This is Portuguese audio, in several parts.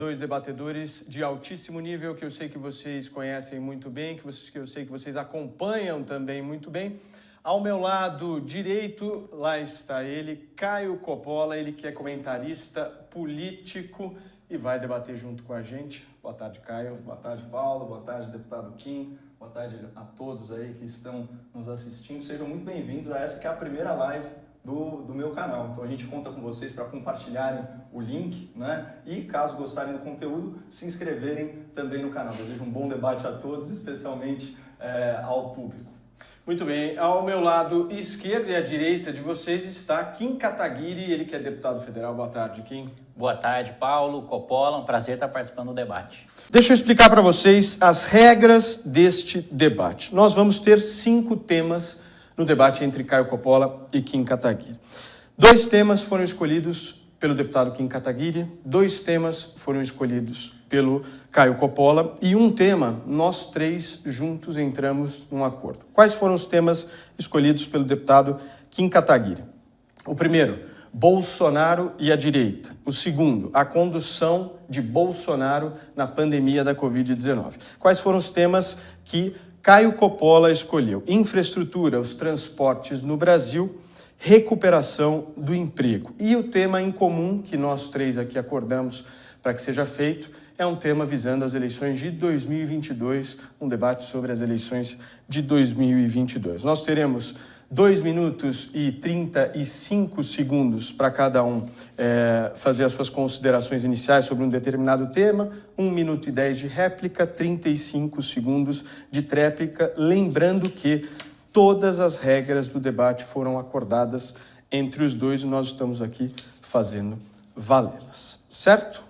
Dois debatedores de altíssimo nível que eu sei que vocês conhecem muito bem, que eu sei que vocês acompanham também muito bem. Ao meu lado direito, lá está ele, Caio Coppola, ele que é comentarista político e vai debater junto com a gente. Boa tarde, Caio. Boa tarde, Paulo. Boa tarde, deputado Kim. Boa tarde a todos aí que estão nos assistindo. Sejam muito bem-vindos a essa que é a primeira live do meu canal. Então a gente conta com vocês para compartilharem o link, né? E caso gostarem do conteúdo, se inscreverem também no canal. Desejo um bom debate a todos, especialmente ao público. Muito bem, ao meu lado esquerdo e à direita de vocês está Kim Kataguiri, ele que é deputado federal. Boa tarde, Kim. Boa tarde, Paulo, Coppola, um prazer estar participando do debate. Deixa eu explicar para vocês as regras deste debate. Nós vamos ter 5 temas no debate entre Caio Coppola e Kim Kataguiri. 2 temas foram escolhidos pelo deputado Kim Kataguiri, 2 temas foram escolhidos pelo Caio Coppola e um tema, nós 3 juntos entramos num acordo. Quais foram os temas escolhidos pelo deputado Kim Kataguiri? O primeiro, Bolsonaro e a direita. O segundo, a condução de Bolsonaro na pandemia da Covid-19. Quais foram os temas que Caio Coppola escolheu? Infraestrutura, os transportes no Brasil, recuperação do emprego. E o tema em comum que nós 3 aqui acordamos para que seja feito é um tema visando as eleições de 2022, um debate sobre as eleições de 2022. Nós teremos 2 minutos e 35 segundos para cada um fazer as suas considerações iniciais sobre um determinado tema, 1 minuto e 10 de réplica, 35 segundos de tréplica, lembrando que todas as regras do debate foram acordadas entre os dois e nós estamos aqui fazendo valê-las, certo?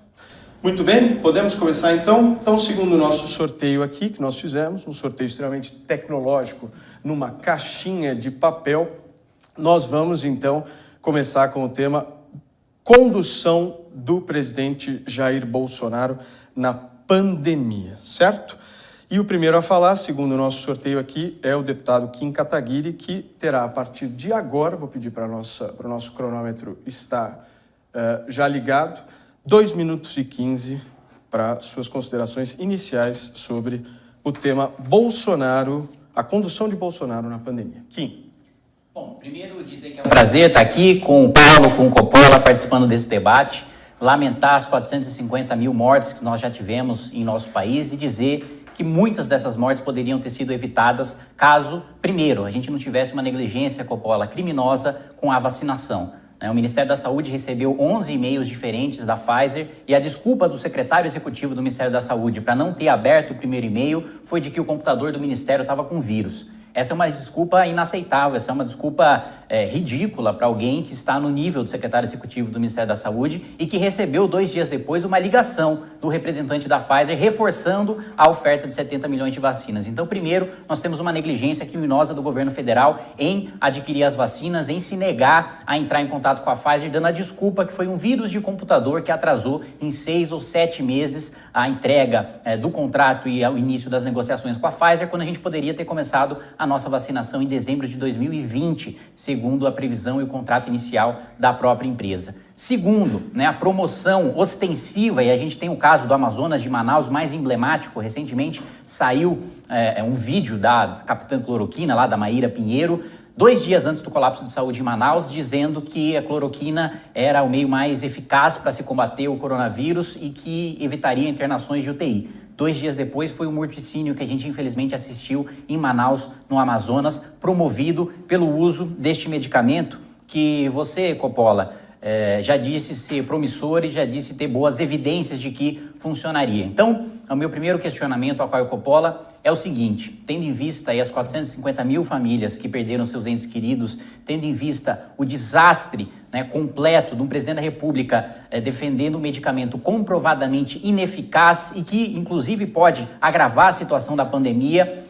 Muito bem, podemos começar então? Então, segundo o nosso sorteio aqui, que nós fizemos, um sorteio extremamente tecnológico, numa caixinha de papel, nós vamos então começar com o tema condução do presidente Jair Bolsonaro na pandemia, certo? E o primeiro a falar, segundo o nosso sorteio aqui, é o deputado Kim Kataguiri, que terá a partir de agora, vou pedir para o nosso cronômetro estar já ligado, 2 minutos e 15 para suas considerações iniciais sobre o tema Bolsonaro, a condução de Bolsonaro na pandemia. Kim. Bom, primeiro dizer que é um prazer estar aqui com o Paulo, com o Coppola, participando desse debate, lamentar as 450 mil mortes que nós já tivemos em nosso país e dizer que muitas dessas mortes poderiam ter sido evitadas caso, primeiro, a gente não tivesse uma negligência, Coppola, criminosa com a vacinação. O Ministério da Saúde recebeu 11 e-mails diferentes da Pfizer e a desculpa do secretário executivo do Ministério da Saúde para não ter aberto o primeiro e-mail foi de que o computador do Ministério estava com vírus. Essa é uma desculpa inaceitável, essa é uma desculpa ridícula para alguém que está no nível do secretário executivo do Ministério da Saúde e que recebeu 2 dias depois uma ligação do representante da Pfizer reforçando a oferta de 70 milhões de vacinas. Então, primeiro, nós temos uma negligência criminosa do governo federal em adquirir as vacinas, em se negar a entrar em contato com a Pfizer, dando a desculpa que foi um vírus de computador que atrasou em 6 ou 7 meses a entrega do contrato e o início das negociações com a Pfizer, quando a gente poderia ter começado a nossa vacinação em dezembro de 2020, segundo a previsão e o contrato inicial da própria empresa. Segundo, a promoção ostensiva, e a gente tem o caso do Amazonas de Manaus mais emblemático, recentemente saiu um vídeo da Capitã Cloroquina, lá da Maíra Pinheiro, 2 dias antes do colapso de saúde em Manaus, dizendo que a cloroquina era o meio mais eficaz para se combater o coronavírus e que evitaria internações de UTI. 2 dias depois foi o morticínio que a gente infelizmente assistiu em Manaus, no Amazonas, promovido pelo uso deste medicamento que você, Coppola, já disse ser promissor e já disse ter boas evidências de que funcionaria. Então, o meu primeiro questionamento ao Caio Coppola é o seguinte: tendo em vista aí as 450 mil famílias que perderam seus entes queridos, tendo em vista o desastre completo de um presidente da República defendendo um medicamento comprovadamente ineficaz e que, inclusive, pode agravar a situação da pandemia,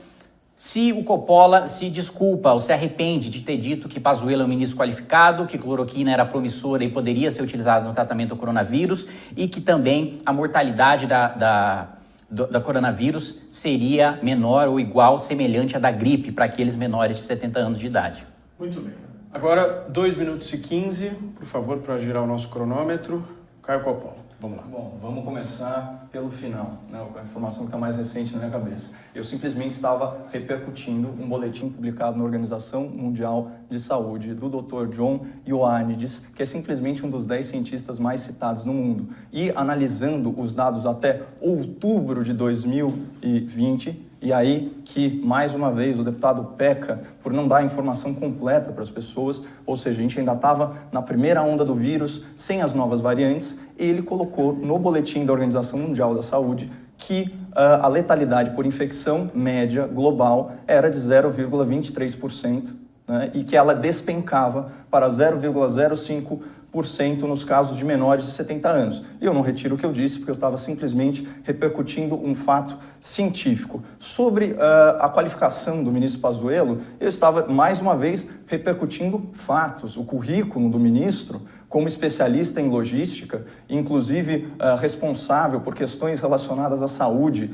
se o Coppola se desculpa ou se arrepende de ter dito que Pazuello é um ministro qualificado, que cloroquina era promissora e poderia ser utilizada no tratamento do coronavírus e que também a mortalidade da coronavírus seria menor ou igual, semelhante à da gripe para aqueles menores de 70 anos de idade. Muito bem. Agora, 2 minutos e 15, por favor, para girar o nosso cronômetro. Caio Coppola. Vamos lá. Bom, vamos começar pelo final, né? A informação que está mais recente na minha cabeça. Eu simplesmente estava repercutindo um boletim publicado na Organização Mundial de Saúde do Dr. John Ioannidis, que é simplesmente um dos 10 cientistas mais citados no mundo. E analisando os dados até outubro de 2020, e aí que, mais uma vez, o deputado peca por não dar a informação completa para as pessoas, ou seja, a gente ainda estava na primeira onda do vírus, sem as novas variantes, e ele colocou no boletim da Organização Mundial da Saúde que a letalidade por infecção média global era de 0,23%, né, e que ela despencava para 0,05% nos casos de menores de 70 anos. Eu não retiro o que eu disse, porque eu estava simplesmente repercutindo um fato científico. Sobre a qualificação do ministro Pazuello, eu estava, mais uma vez, repercutindo fatos. O currículo do ministro, como especialista em logística, inclusive responsável por questões relacionadas à saúde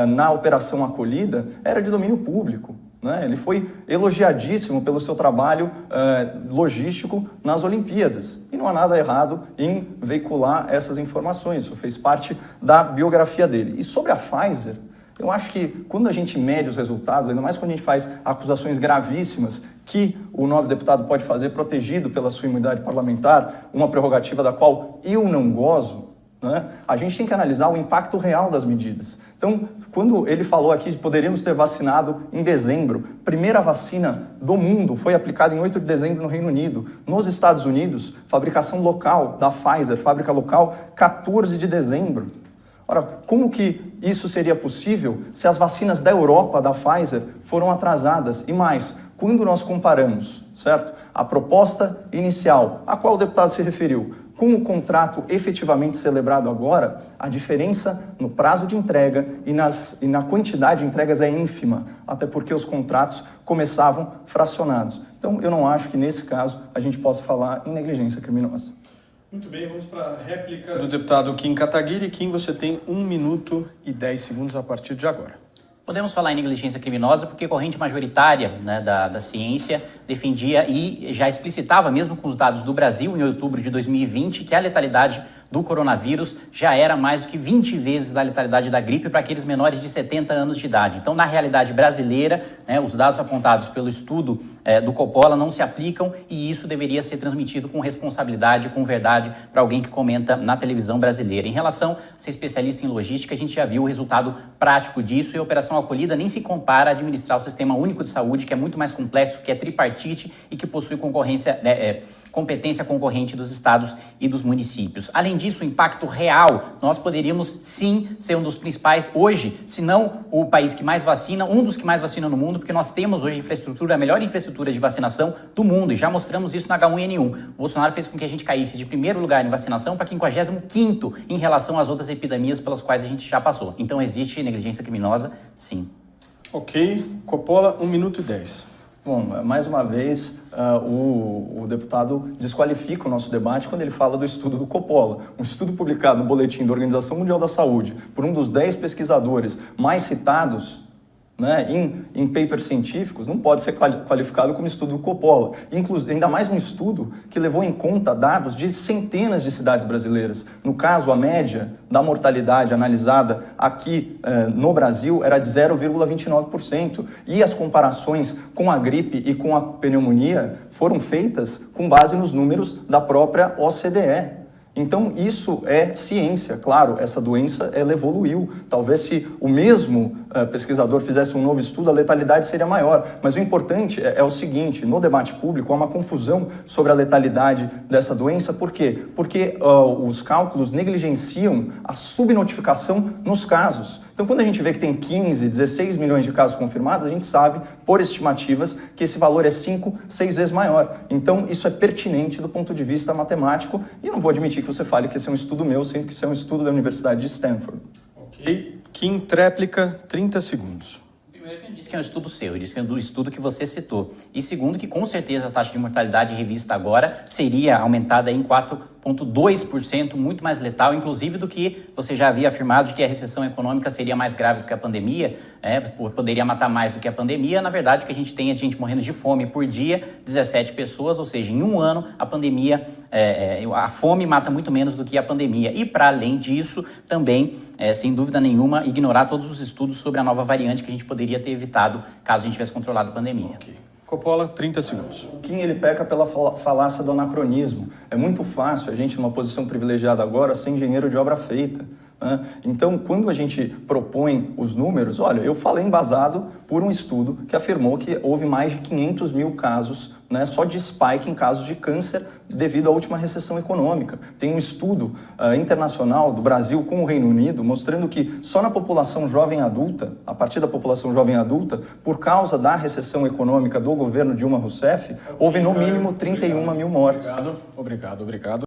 na Operação Acolhida, era de domínio público. Ele foi elogiadíssimo pelo seu trabalho logístico nas Olimpíadas. E não há nada errado em veicular essas informações. Isso fez parte da biografia dele. E sobre a Pfizer, eu acho que quando a gente mede os resultados, ainda mais quando a gente faz acusações gravíssimas que o nobre deputado pode fazer protegido pela sua imunidade parlamentar, uma prerrogativa da qual eu não gozo, a gente tem que analisar o impacto real das medidas. Então, quando ele falou aqui de poderíamos ter vacinado em dezembro, primeira vacina do mundo foi aplicada em 8 de dezembro no Reino Unido. Nos Estados Unidos, fabricação local da Pfizer, fábrica local, 14 de dezembro. Ora, como que isso seria possível se as vacinas da Europa, da Pfizer, foram atrasadas? E mais, quando nós comparamos, certo, a proposta inicial, a qual o deputado se referiu, com o contrato efetivamente celebrado agora, a diferença no prazo de entrega e na quantidade de entregas é ínfima, até porque os contratos começavam fracionados. Então, eu não acho que, nesse caso, a gente possa falar em negligência criminosa. Muito bem, vamos para a réplica do deputado Kim Kataguiri. Kim, você tem 1 minuto e 10 segundos a partir de agora. Podemos falar em negligência criminosa porque a corrente majoritária, né, da ciência defendia e já explicitava, mesmo com os dados do Brasil, em outubro de 2020, que a letalidade do coronavírus já era mais do que 20 vezes a letalidade da gripe para aqueles menores de 70 anos de idade. Então, na realidade brasileira, né, os dados apontados pelo estudo do Coppola não se aplicam e isso deveria ser transmitido com responsabilidade, com verdade, para alguém que comenta na televisão brasileira. Em relação a ser especialista em logística, a gente já viu o resultado prático disso e a Operação Acolhida nem se compara a administrar o Sistema Único de Saúde, que é muito mais complexo, que é tripartite e que possui competência concorrente dos estados e dos municípios. Além disso, o impacto real, nós poderíamos sim ser um dos principais hoje, se não o país que mais vacina, um dos que mais vacina no mundo, porque nós temos hoje a melhor infraestrutura de vacinação do mundo e já mostramos isso na H1N1. O Bolsonaro fez com que a gente caísse de primeiro lugar em vacinação para 55º em relação às outras epidemias pelas quais a gente já passou. Então existe negligência criminosa, sim. Ok. Coppola, 1 minuto e 10. Bom, mais uma vez, o deputado desqualifica o nosso debate quando ele fala do estudo do Coppola. Um estudo publicado no boletim da Organização Mundial da Saúde por um dos 10 pesquisadores mais citados, né, em papers científicos, não pode ser qualificado como estudo do Coppola. Ainda mais um estudo que levou em conta dados de centenas de cidades brasileiras. No caso, a média da mortalidade analisada aqui no Brasil era de 0,29%. E as comparações com a gripe e com a pneumonia foram feitas com base nos números da própria OCDE. Então, isso é ciência. Claro, essa doença, ela evoluiu. Talvez se o mesmo pesquisador fizesse um novo estudo, a letalidade seria maior. Mas o importante é o seguinte, no debate público há uma confusão sobre a letalidade dessa doença. Por quê? Porque os cálculos negligenciam a subnotificação nos casos. Então, quando a gente vê que tem 15, 16 milhões de casos confirmados, a gente sabe, por estimativas, que esse valor é 5, 6 vezes maior. Então, isso é pertinente do ponto de vista matemático e eu não vou admitir que você fale que esse é um estudo meu, sendo que isso é um estudo da Universidade de Stanford. Ok. Kim, tréplica, 30 segundos. Primeiro que eu disse que é um estudo seu, eu disse que é um estudo que você citou. E segundo que com certeza a taxa de mortalidade revista agora seria aumentada em 4 4,2%, muito mais letal, inclusive do que você já havia afirmado de que a recessão econômica seria mais grave do que a pandemia, poderia matar mais do que a pandemia. Na verdade, o que a gente tem é gente morrendo de fome por dia, 17 pessoas, ou seja, em um ano a pandemia, a fome mata muito menos do que a pandemia. E para além disso, também, sem dúvida nenhuma, ignorar todos os estudos sobre a nova variante que a gente poderia ter evitado caso a gente tivesse controlado a pandemia. Okay. Coppola, 30 segundos. O Kim, ele peca pela falácia do anacronismo. É muito fácil a gente, numa posição privilegiada agora, ser engenheiro de obra feita. Então, quando a gente propõe os números, olha, eu falei embasado por um estudo que afirmou que houve mais de 500 mil casos, né, só de spike em casos de câncer devido à última recessão econômica. Tem um estudo internacional do Brasil com o Reino Unido mostrando que só na população jovem adulta, a partir da população jovem adulta, por causa da recessão econômica do governo Dilma Rousseff, houve no mínimo 31 mil mortes. Obrigado.